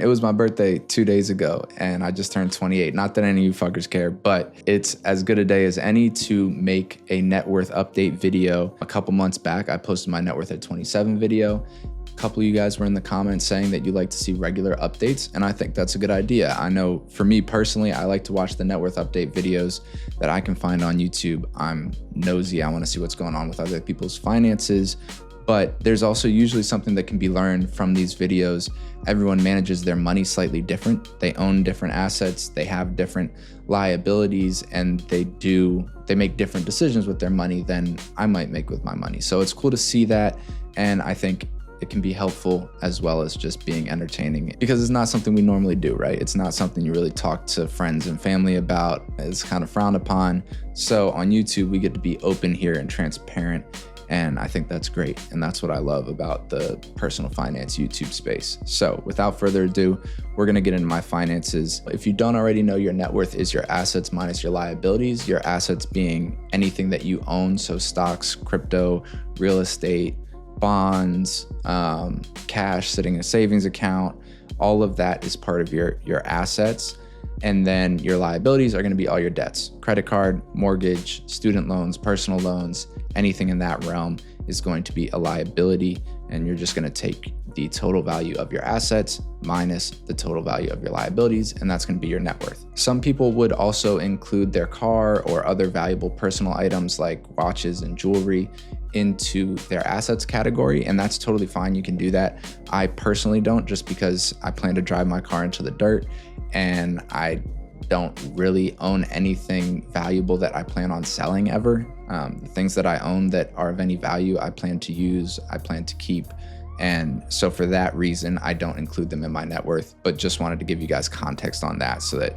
It was my birthday 2 days ago and I just turned 28. Not that any of you fuckers care, but it's as good a day as any to make a net worth update video. A couple months back, I posted my net worth at 27 video. A couple of you guys were in the comments saying that you like to see regular updates, and I think that's a good idea. I know for me personally, I like to watch the net worth update videos that I can find on YouTube. I'm nosy. I want to see what's going on with other people's finances. But there's also usually something that can be learned from these videos. Everyone manages their money slightly different. They own different assets, they have different liabilities, and they make different decisions with their money than I might make with my money. So it's cool to see that, and I think it can be helpful as well as just being entertaining, because it's not something we normally do, right? It's not something you really talk to friends and family about. It's kind of frowned upon. So on YouTube, we get to be open here and transparent. And I think that's great. And that's what I love about the personal finance YouTube space. So without further ado, we're gonna get into my finances. If you don't already know, your net worth is your assets minus your liabilities, your assets being anything that you own. So stocks, crypto, real estate, bonds, cash sitting in a savings account, all of that is part of your assets. And then your liabilities are going to be all your debts: credit card, mortgage, student loans, personal loans, anything in that realm is going to be a liability. And you're just going to take the total value of your assets minus the total value of your liabilities, and that's going to be your net worth. Some people would also include their car or other valuable personal items like watches and jewelry into their assets category, and that's totally fine. You can do that. I personally don't, just because I plan to drive my car into the dirt and I don't really own anything valuable that I plan on selling ever. The things that I own that are of any value, I plan to use, I plan to keep. And so for that reason, I don't include them in my net worth, but just wanted to give you guys context on that so that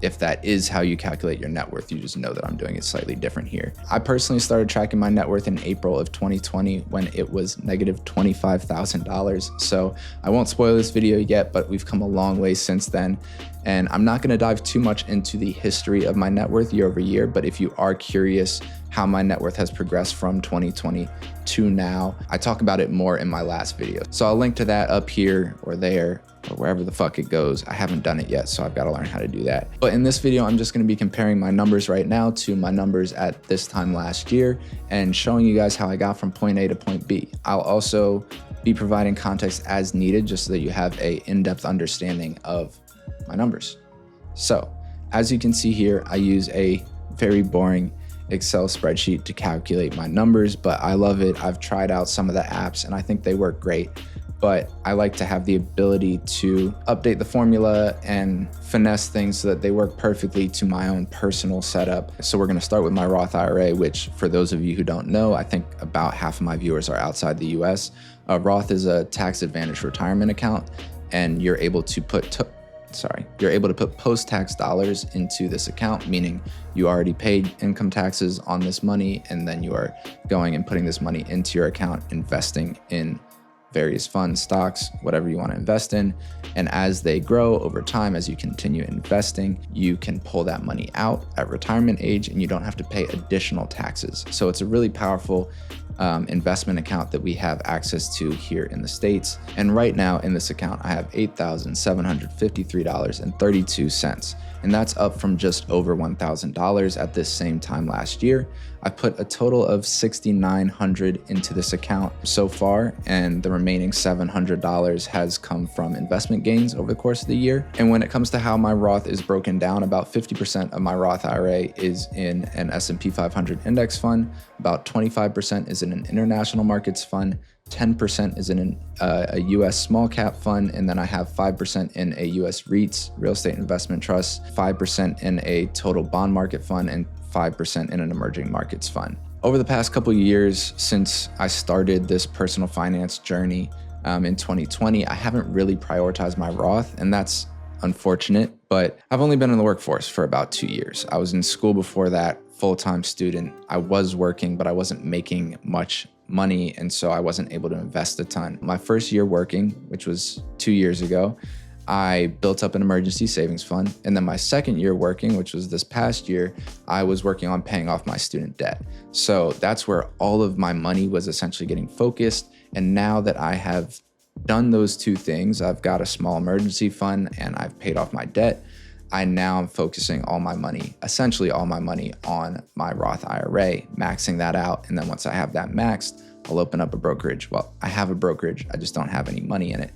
if that is how you calculate your net worth, you just know that I'm doing it slightly different here. I personally started tracking my net worth in April of 2020 when it was negative $25,000. So I won't spoil this video yet, but we've come a long way since then. And I'm not gonna dive too much into the history of my net worth year over year, but if you are curious how my net worth has progressed from 2020 to now, I talk about it more in my last video. So I'll link to that up here or there, or wherever the fuck it goes. I haven't done it yet, so I've got to learn how to do that. But in this video, I'm just going to be comparing my numbers right now to my numbers at this time last year and showing you guys how I got from point A to point B. I'll also be providing context as needed just so that you have a in-depth understanding of my numbers. So as you can see here, I use a very boring Excel spreadsheet to calculate my numbers, but I love it. I've tried out some of the apps and I think they work great. But I like to have the ability to update the formula and finesse things so that they work perfectly to my own personal setup. So we're going to start with my Roth IRA, which for those of you who don't know, I think about half of my viewers are outside the US. Roth is a tax advantage retirement account, and you're able to put post-tax dollars into this account, meaning you already paid income taxes on this money, and then you are going and putting this money into your account, investing in various funds, stocks, whatever you want to invest in. And as they grow over time, as you continue investing, you can pull that money out at retirement age and you don't have to pay additional taxes. So it's a really powerful investment account that we have access to here in the States. And right now in this account, I have $8,753.32. And that's up from just over $1,000 at this same time last year. I put a total of $6,900 into this account so far, and the remaining $700 has come from investment gains over the course of the year. And when it comes to how my Roth is broken down, about 50% of my Roth IRA is in an S&P 500 index fund, about 25% is in an international markets fund, 10% is in a US small cap fund, and then I have 5% in a US REITs, real estate investment trust, 5% in a total bond market fund, and 5% in an emerging markets fund. Over the past couple of years since I started this personal finance journey in 2020, I haven't really prioritized my Roth, and that's unfortunate, but I've only been in the workforce for about 2 years. I was in school before that, full-time student. I was working, but I wasn't making much money, and so I wasn't able to invest a ton. My first year working, which was 2 years ago, I built up an emergency savings fund. And then my second year working, which was this past year, I was working on paying off my student debt. So that's where all of my money was essentially getting focused. And now that I have done those two things, I've got a small emergency fund and I've paid off my debt. I now am focusing all my money, essentially all my money, on my Roth IRA, maxing that out. And then once I have that maxed, I'll open up a brokerage. Well, I have a brokerage, I just don't have any money in it.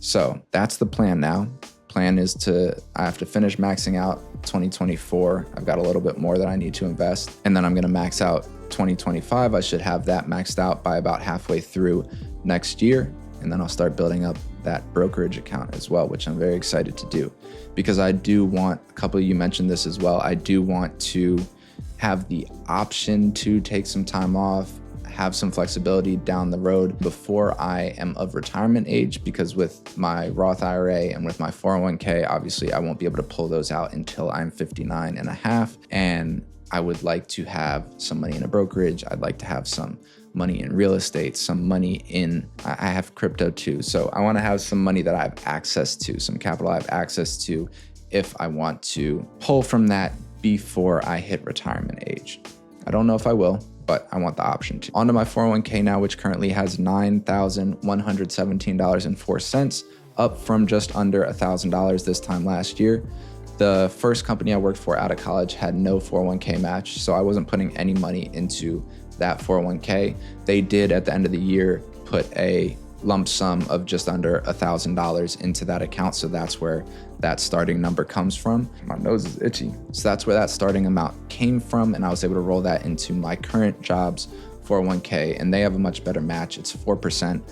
So that's the plan now. Plan is I have to finish maxing out 2024. I've got a little bit more that I need to invest. And then I'm gonna max out 2025. I should have that maxed out by about halfway through next year. And then I'll start building up that brokerage account as well, which I'm very excited to do, because I do want, a couple of you mentioned this as well, I do want to have the option to take some time off, have some flexibility down the road before I am of retirement age, because with my Roth IRA and with my 401k, obviously I won't be able to pull those out until I'm 59 and a half. And I would like to have some money in a brokerage. I'd like to have some money in real estate, some money I have crypto too. So I want to have some money that I have access to, some capital I have access to if I want to pull from that before I hit retirement age. I don't know if I will, but I want the option to. Onto my 401k now, which currently has $9,117.04, up from just under $1,000 this time last year. The first company I worked for out of college had no 401k match, so I wasn't putting any money into that 401k. They did at the end of the year put a lump sum of just under $1,000 into that account. So that's where that starting number comes from. My nose is itchy. So that's where that starting amount came from. And I was able to roll that into my current job's 401k, and they have a much better match. It's 4%.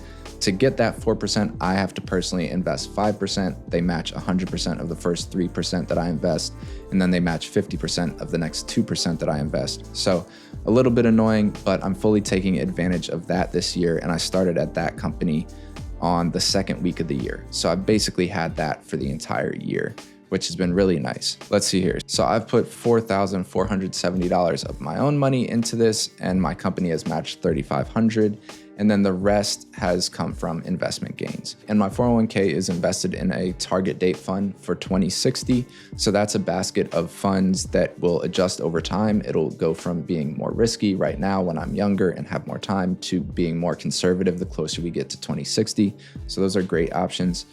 To get that 4%, I have to personally invest 5%. They match 100% of the first 3% that I invest, and then they match 50% of the next 2% that I invest. So a little bit annoying, but I'm fully taking advantage of that this year, and I started at that company on the second week of the year. So I basically had that for the entire year, which has been really nice. Let's see here. So I've put $4,470 of my own money into this, and my company has matched $3,500. And then the rest has come from investment gains. And my 401k is invested in a target date fund for 2060. So that's a basket of funds that will adjust over time. It'll go from being more risky right now when I'm younger and have more time to being more conservative the closer we get to 2060. So those are great options,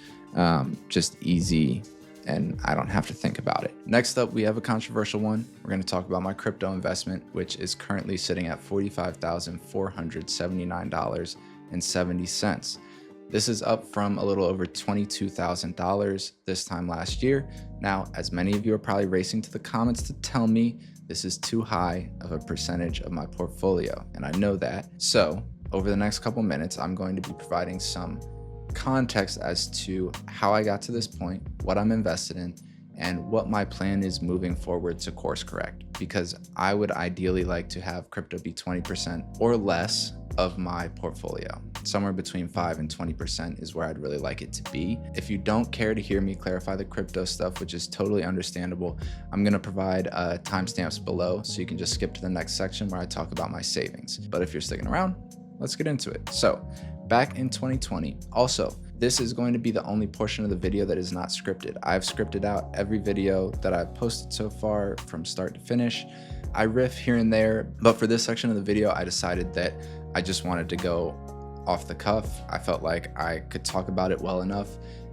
just easy, and I don't have to think about it. Next up, we have a controversial one. We're going to talk about my crypto investment, which is currently sitting at $45,479.70. This is up from a little over $22,000 this time last year. Now, as many of you are probably racing to the comments to tell me this is too high of a percentage of my portfolio, and I know that. So over the next couple minutes, I'm going to be providing some context as to how I got to this point, what I'm invested in, and what my plan is moving forward to course correct, because I would ideally like to have crypto be 20% or less of my portfolio. Somewhere between 5 and 20% is where I'd really like it to be. If you don't care to hear me clarify the crypto stuff, which is totally understandable, I'm gonna provide timestamps below so you can just skip to the next section where I talk about my savings. But if you're sticking around, let's get into it. So back in 2020, also, this is going to be the only portion of the video that is not scripted. I've scripted out every video that I've posted so far from start to finish. I riff here and there, but for this section of the video, I decided that I just wanted to go off the cuff. I felt like I could talk about it well enough,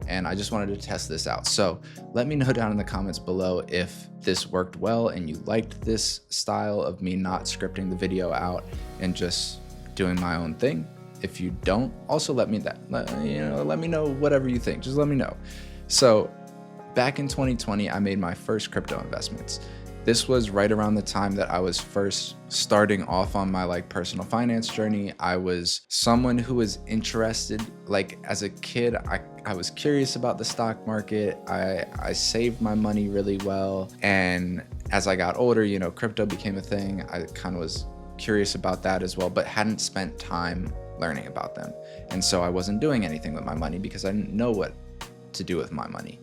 and I just wanted to test this out. So let me know down in the comments below if this worked well and you liked this style of me not scripting the video out and just doing my own thing. If you don't, also let me know whatever you think. Just let me know. So back in 2020, I made my first crypto investments. This was right around the time that I was first starting off on my personal finance journey. I was someone who was interested, as a kid, I was curious about the stock market. I saved my money really well. And as I got older, crypto became a thing. I kind of was curious about that as well, but hadn't spent time learning about them. And so I wasn't doing anything with my money because I didn't know what to do with my money.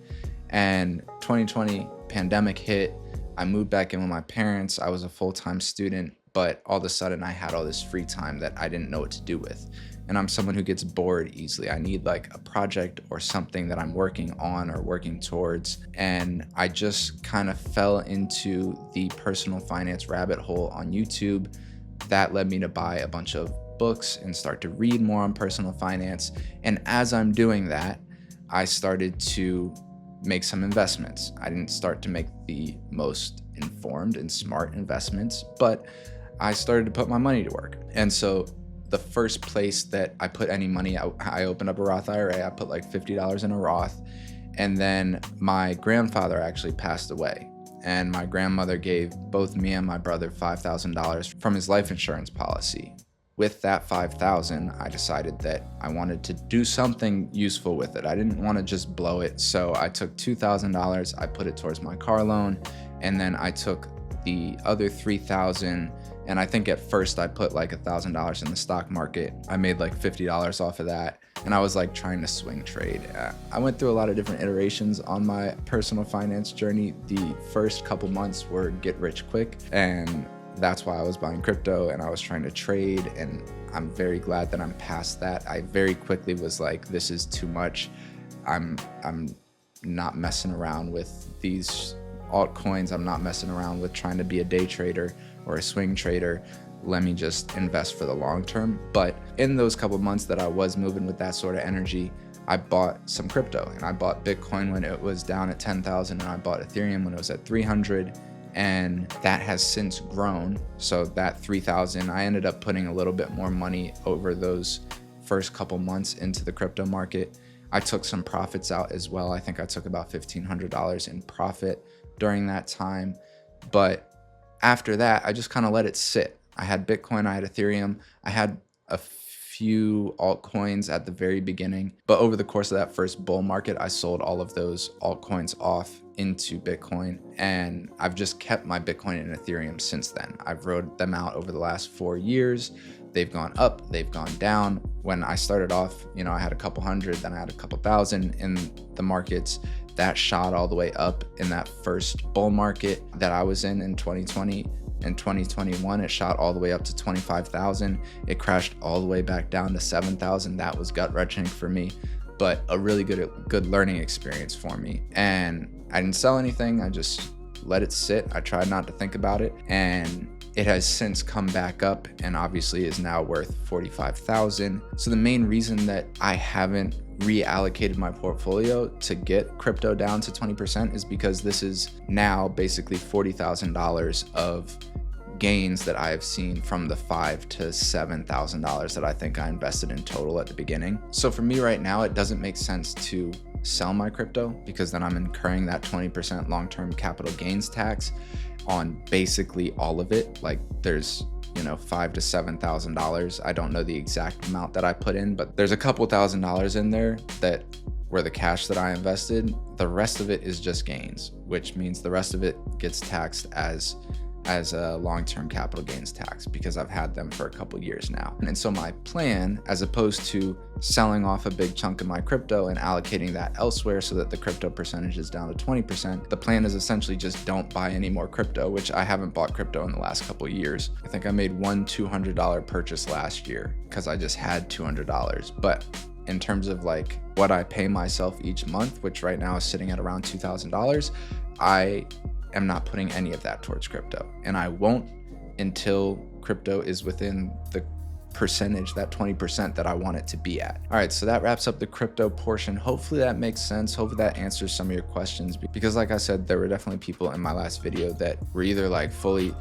And 2020 pandemic hit. I moved back in with my parents. I was a full-time student, but all of a sudden I had all this free time that I didn't know what to do with. And I'm someone who gets bored easily. I need a project or something that I'm working on or working towards. And I just kind of fell into the personal finance rabbit hole on YouTube. That led me to buy a bunch of books and start to read more on personal finance. And as I'm doing that, I started to make some investments. I didn't start to make the most informed and smart investments, but I started to put my money to work. And so the first place that I put any money, I opened up a Roth IRA. I put like $50 in a Roth. And then my grandfather actually passed away. And my grandmother gave both me and my brother $5,000 from his life insurance policy. With that $5,000, I decided that I wanted to do something useful with it. I didn't want to just blow it. So I took $2,000, I put it towards my car loan, and then I took the other $3,000, and I think at first I put like $1,000 in the stock market. I made like $50 off of that, and I was like trying to swing trade. I went through a lot of different iterations on my personal finance journey. The first couple months were get rich quick, and that's why I was buying crypto and I was trying to trade, and I'm very glad that I'm past that. I very quickly was like, this is too much. I'm not messing around with these altcoins. I'm not messing around with trying to be a day trader or a swing trader. Let me just invest for the long term. But in those couple months that I was moving with that sort of energy, I bought some crypto, and I bought Bitcoin when it was down at 10,000, and I bought Ethereum when it was at 300. And that has since grown. So that 3,000, I ended up putting a little bit more money over those first couple months into the crypto market. I took some profits out as well. I think I took about $1,500 in profit during that time. But after that, I just kind of let it sit. I had Bitcoin, I had Ethereum, I had a few altcoins at the very beginning. But over the course of that first bull market, I sold all of those altcoins off into Bitcoin, and I've just kept my Bitcoin and Ethereum since then. I've rode them out over the last 4 years. They've gone up, they've gone down. When I started off, I had a couple hundred, then I had a couple thousand in the markets. That shot all the way up in that first bull market that I was in 2020. In 2021, it shot all the way up to 25,000. It crashed all the way back down to 7,000. That was gut-wrenching for me, but a really good learning experience for me. And I didn't sell anything. I just let it sit. I tried not to think about it, and it has since come back up and obviously is now worth 45,000. So the main reason that I haven't reallocated my portfolio to get crypto down to 20% is because this is now basically $40,000 of gains that I have seen from the $5,000 to $7,000 that I think I invested in total at the beginning. So for me right now, it doesn't make sense to sell my crypto, because then I'm incurring that 20% long-term capital gains tax on basically all of it. Like there's $5,000 to $7,000. I don't know the exact amount that I put in, but there's a couple $1,000s in there that were the cash that I invested. The rest of it is just gains, which means the rest of it gets taxed as a long-term capital gains tax, because I've had them for a couple years now. And so my plan, as opposed to selling off a big chunk of my crypto and allocating that elsewhere so that the crypto percentage is down to 20%, the plan is essentially just don't buy any more crypto, which I haven't bought crypto in the last couple of years. I think I made one $200 purchase last year because I just had $200. But in terms of like what I pay myself each month, which right now is sitting at around $2,000, I am not putting any of that towards crypto, and I won't until crypto is within the percentage, that 20% that I want it to be at. All right, so that wraps up the crypto portion. Hopefully that makes sense. Hopefully that answers some of your questions, because like I said, there were definitely people in my last video that were either like fully,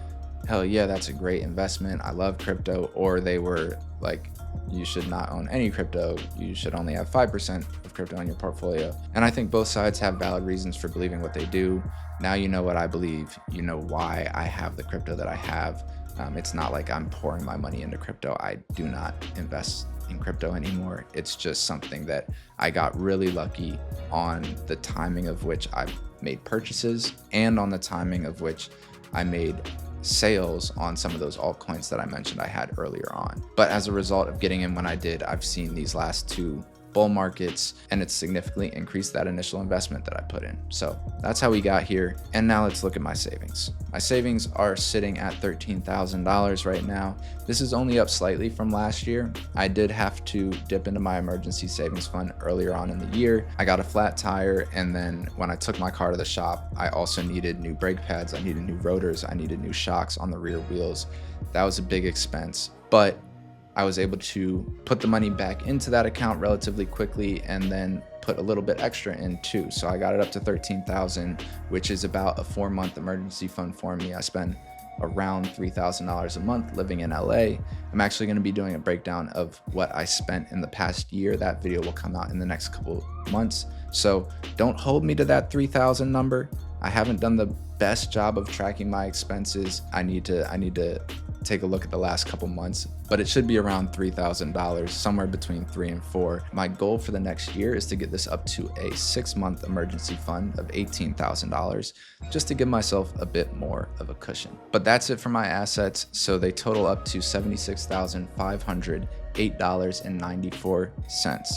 hell yeah, that's a great investment, I love crypto, or they were like, you should not own any crypto, you should only have 5% of crypto in your portfolio. And I think both sides have valid reasons for believing what they do. Now you know what I believe, you know why I have the crypto that I have. It's not like I'm pouring my money into crypto. I do not invest in crypto anymore. It's just something that I got really lucky on the timing of which I made purchases, and on the timing of which I made sales on some of those altcoins that I mentioned I had earlier on. But as a result of getting in when I did, I've seen these last two bull markets, and it's significantly increased that initial investment that I put in. So that's how we got here. And now let's look at my savings. My savings are sitting at $13,000 right now. This is only up slightly from last year. I did have to dip into my emergency savings fund earlier on in the year. I got a flat tire, and then when I took my car to the shop, I also needed new brake pads, I needed new rotors, I needed new shocks on the rear wheels. That was a big expense, but I was able to put the money back into that account relatively quickly and then put a little bit extra in too. So I got it up to 13,000, which is about a 4-month emergency fund for me. I spend around $3,000 a month living in LA. I'm actually going to be doing a breakdown of what I spent in the past year. That video will come out in the next couple months. So don't hold me to that 3,000 number. I haven't done the best job of tracking my expenses. I need to take a look at the last couple months, but it should be around $3,000, somewhere between 3 and 4. My goal for the next year is to get this up to a 6-month emergency fund of $18,000, just to give myself a bit more of a cushion. But that's it for my assets. So they total up to $76,508.94.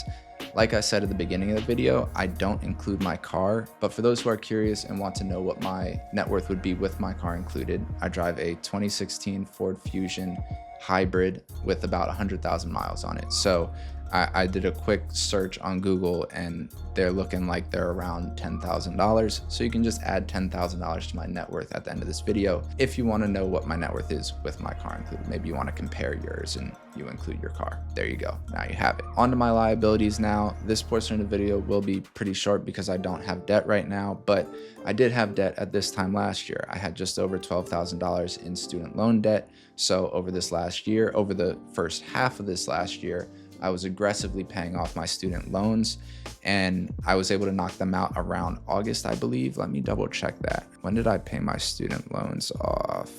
Like I said at the beginning of the video, I don't include my car, but for those who are curious and want to know what my net worth would be with my car included, I drive a 2016 Ford Fusion hybrid with about 100,000 miles on it. So I did a quick search on Google and they're looking like they're around $10,000. So you can just add $10,000 to my net worth at the end of this video if you want to know what my net worth is with my car included. Maybe you want to compare yours and you include your car. There you go. Now you have it. On to my liabilities now. This portion of the video will be pretty short because I don't have debt right now, but I did have debt at this time last year. I had just over $12,000 in student loan debt. So over this last year, over the first half of this last year, I was aggressively paying off my student loans and I was able to knock them out around August, I believe. Let me double check that. When did I pay my student loans off?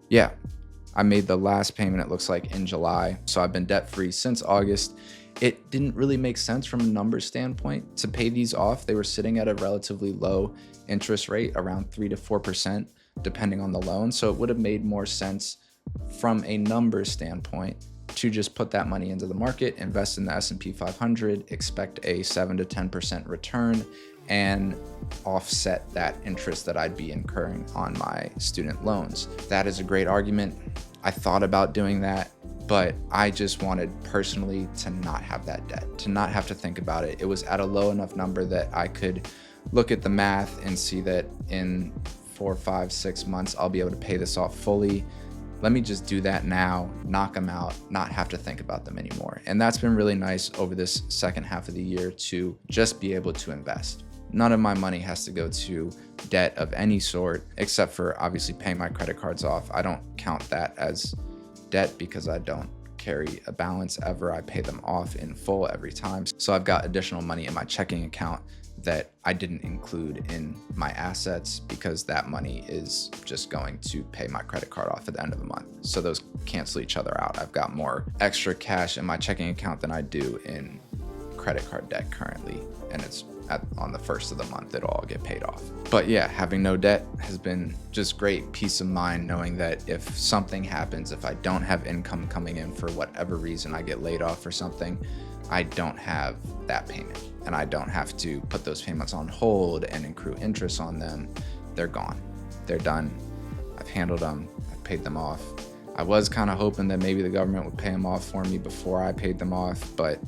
Yeah, I made the last payment, it looks like, in July. So I've been debt free since August. It didn't really make sense from a numbers standpoint to pay these off. They were sitting at a relatively low interest rate, around 3 to 4%, depending on the loan. So it would have made more sense from a numbers standpoint to just put that money into the market, invest in the S&P 500, expect a 7 to 10% return, and offset that interest that I'd be incurring on my student loans. That is a great argument. I thought about doing that, but I just wanted personally to not have that debt, to not have to think about it. It was at a low enough number that I could look at the math and see that in 4, 5, 6 months, I'll be able to pay this off fully. Let me just do that now, knock them out, not have to think about them anymore. And that's been really nice over this second half of the year to just be able to invest. None of my money has to go to debt of any sort, except for obviously paying my credit cards off. I don't count that as debt because I don't carry a balance ever. I pay them off in full every time. So I've got additional money in my checking account that I didn't include in my assets because that money is just going to pay my credit card off at the end of the month. So those cancel each other out. I've got more extra cash in my checking account than I do in credit card debt currently. And it's on the first of the month, it'll all get paid off. But yeah, having no debt has been just great peace of mind, knowing that if something happens, if I don't have income coming in for whatever reason, I get laid off or something, I don't have that payment and I don't have to put those payments on hold and accrue interest on them. They're gone. They're done. I've handled them. I've paid them off. I was kind of hoping that maybe the government would pay them off for me before I paid them off, but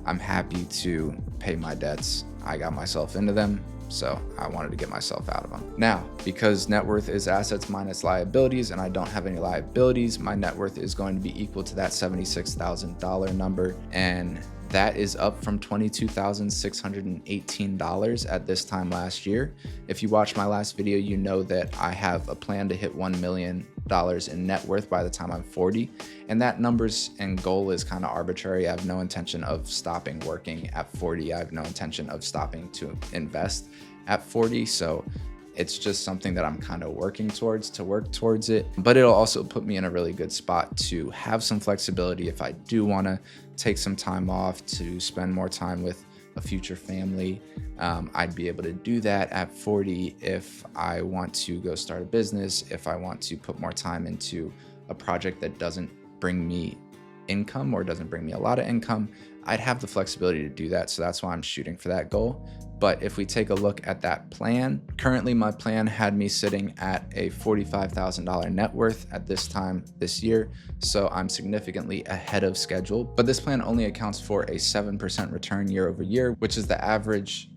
I'm happy to pay my debts. I got myself into them, so I wanted to get myself out of them. Now, because net worth is assets minus liabilities and I don't have any liabilities, my net worth is going to be equal to that $76,000 number, and that is up from $22,618 at this time last year. If you watched my last video, you know that I have a plan to hit $1 million in net worth by the time I'm 40. And that numbers and goal is kind of arbitrary. I have no intention of stopping working at 40. I have no intention of stopping to invest at 40. So it's just something that I'm kind of working towards, to work towards it. But it'll also put me in a really good spot to have some flexibility if I do want to take some time off to spend more time with a future family. I'd be able to do that at 40 if I want to go start a business, if I want to put more time into a project that doesn't bring me income or doesn't bring me a lot of income. I'd have the flexibility to do that. So that's why I'm shooting for that goal. But if we take a look at that plan, currently my plan had me sitting at a $45,000 net worth at this time this year. So I'm significantly ahead of schedule, but this plan only accounts for a 7% return year over year, which is the average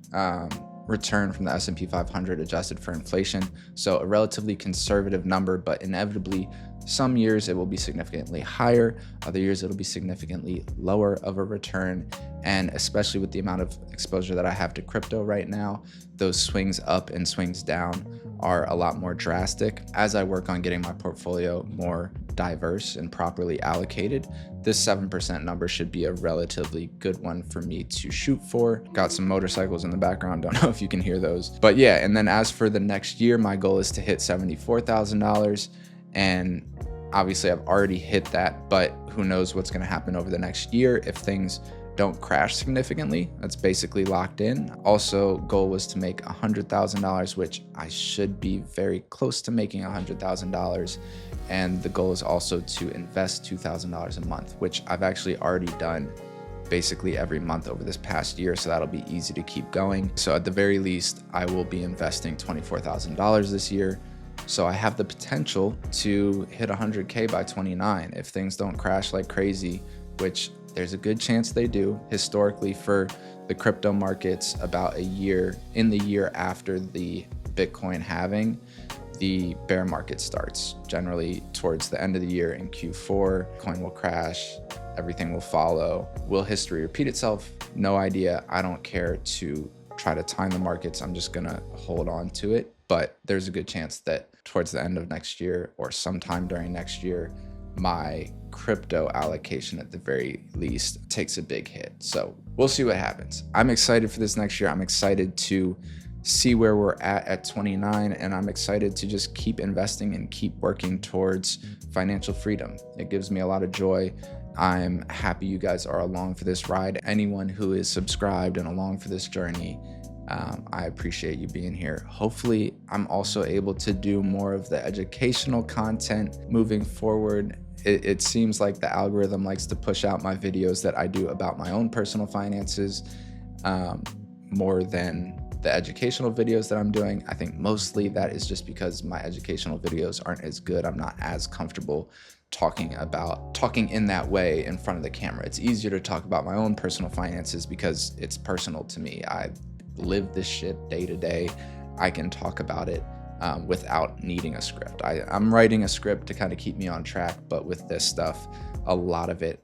return from the S&P 500 adjusted for inflation. So a relatively conservative number, but inevitably Some years it will be significantly higher, other years it'll be significantly lower of a return. And especially with the amount of exposure that I have to crypto right now, those swings up and swings down are a lot more drastic. As I work on getting my portfolio more diverse and properly allocated, this 7% number should be a relatively good one for me to shoot for. Got some motorcycles in the background, don't know if you can hear those. But yeah, and then as for the next year, my goal is to hit $74,000. And obviously I've already hit that, but who knows what's gonna happen over the next year if things don't crash significantly. That's basically locked in. Also, goal was to make $100,000, which I should be very close to making $100,000. And the goal is also to invest $2,000 a month, which I've actually already done basically every month over this past year. So that'll be easy to keep going. So at the very least, I will be investing $24,000 this year. So I have the potential to hit 100K by 29 if things don't crash like crazy, which there's a good chance they do. Historically, for the crypto markets, about a year, in the year after the Bitcoin halving, the bear market starts. Generally towards the end of the year in Q4, coin will crash, everything will follow. Will history repeat itself? No idea. I don't care to try to time the markets. I'm just gonna hold on to it. But there's a good chance that towards the end of next year or sometime during next year, my crypto allocation at the very least takes a big hit. So we'll see what happens. I'm excited for this next year. I'm excited to see where we're at 29, and I'm excited to just keep investing and keep working towards financial freedom. It gives me a lot of joy. I'm happy you guys are along for this ride. Anyone who is subscribed and along for this journey, I appreciate you being here. Hopefully, I'm also able to do more of the educational content moving forward. It seems like the algorithm likes to push out my videos that I do about my own personal finances more than the educational videos that I'm doing. I think mostly that is just because my educational videos aren't as good. I'm not as comfortable talking in that way in front of the camera. It's easier to talk about my own personal finances because it's personal to me. I live this shit day to day. I can talk about it without needing a script. I'm writing a script to kind of keep me on track, but with this stuff, a lot of it,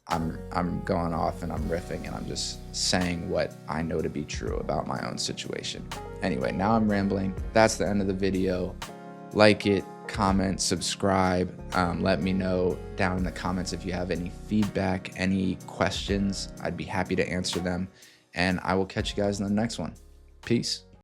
I'm going off and I'm riffing and I'm just saying what I know to be true about my own situation. Anyway, now I'm rambling. That's the end of the video. Like it, comment, subscribe. Let me know down in the comments if you have any feedback, any questions. I'd be happy to answer them. And I will catch you guys in the next one. Peace.